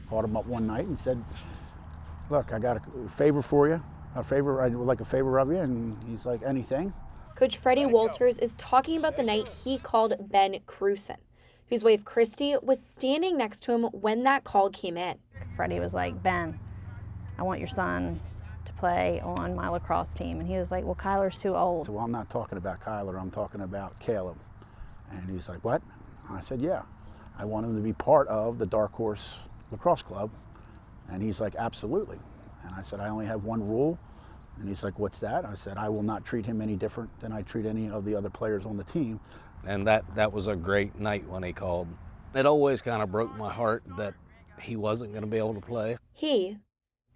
Called him up one night and said, look, I got a favor for you. I would like a favor of you. And he's like, anything. Coach Freddie Wolters is talking about the night he called Ben Krewson, whose wife Christy was standing next to him when that call came in. Freddie was like, Ben, I want your son to play on my lacrosse team. And he was like, well, Kyler's too old. So, well, I'm not talking about Kyler, I'm talking about Caleb. And he's like, what? And I said, yeah, I want him to be part of the Dark Horse Lacrosse Club. And he's like, absolutely. And I said, I only have one rule. And he's like, what's that? I said, I will not treat him any different than I treat any of the other players on the team. And that was a great night when he called. It always kind of broke my heart that he wasn't going to be able to play. He,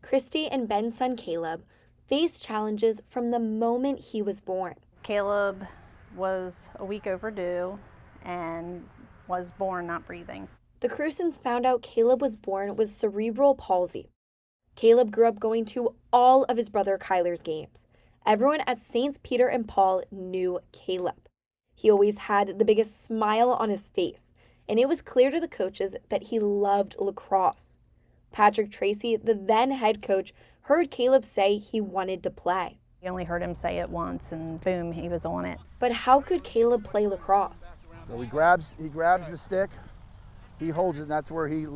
Christy and Ben's son Caleb, faced challenges from the moment he was born. Caleb was a week overdue and was born not breathing. The Krewsons found out Caleb was born with cerebral palsy. Caleb grew up going to all of his brother Kyler's games. Everyone at Saints Peter and Paul knew Caleb. He always had the biggest smile on his face, and it was clear to the coaches that he loved lacrosse. Patrick Tracy, the then head coach, heard Caleb say he wanted to play. You only heard him say it once, and boom, he was on it. But how could Caleb play lacrosse? So he grabs the stick, he holds it, and that's where he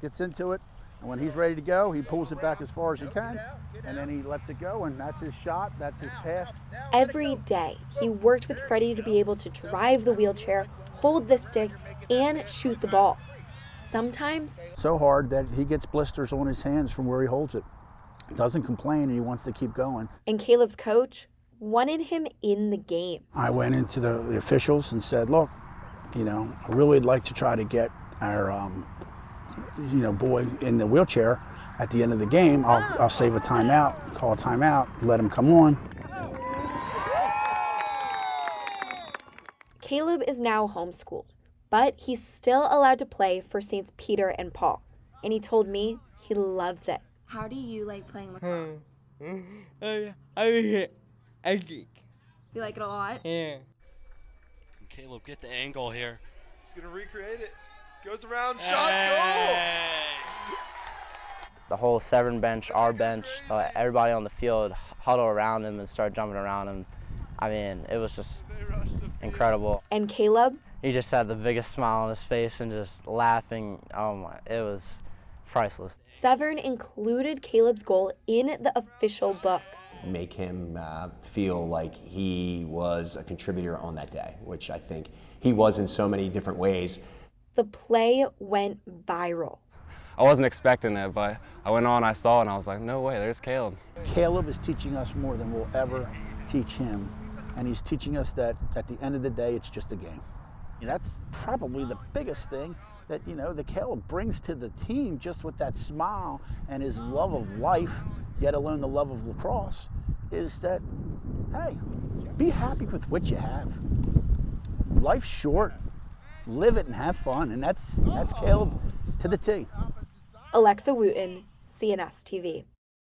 gets into it. And when he's ready to go, he pulls it back as far as he can, and then he lets it go, and that's his shot, that's his pass. Every day, he worked with Freddie to be able to drive the wheelchair, hold the stick, and shoot the ball. Sometimes so hard that he gets blisters on his hands from where he holds it. He doesn't complain, and he wants to keep going. And Caleb's coach wanted him in the game. I went into the officials and said, look, I really would like to try to get our boy in the wheelchair at the end of the game. I'll save a timeout, call a timeout, let him come on. Caleb is now homeschooled, but he's still allowed to play for Saints Peter and Paul. And he told me he loves it. How do you like playing lacrosse? I like it. You like it a lot? Yeah. Caleb, get the angle here. He's going to recreate it. Goes around, shot, goal! The whole Severn bench, our bench, everybody on the field huddle around him and start jumping around him. I mean, it was just incredible. And Caleb? He just had the biggest smile on his face and just laughing. Oh my, it was priceless. Severn included Caleb's goal in the official book. Make him feel like he was a contributor on that day, which I think he was in so many different ways. The play went viral. I wasn't expecting it, but I went on, I saw it, and I was like, no way, there's Caleb. Caleb is teaching us more than we'll ever teach him, and he's teaching us that at the end of the day, it's just a game. That's probably the biggest thing that, that Caleb brings to the team, just with that smile and his love of life, yet alone the love of lacrosse, is that, hey, be happy with what you have. Life's short. Live it and have fun, and that's Caleb to the T. Alexa Wooten, CNS TV.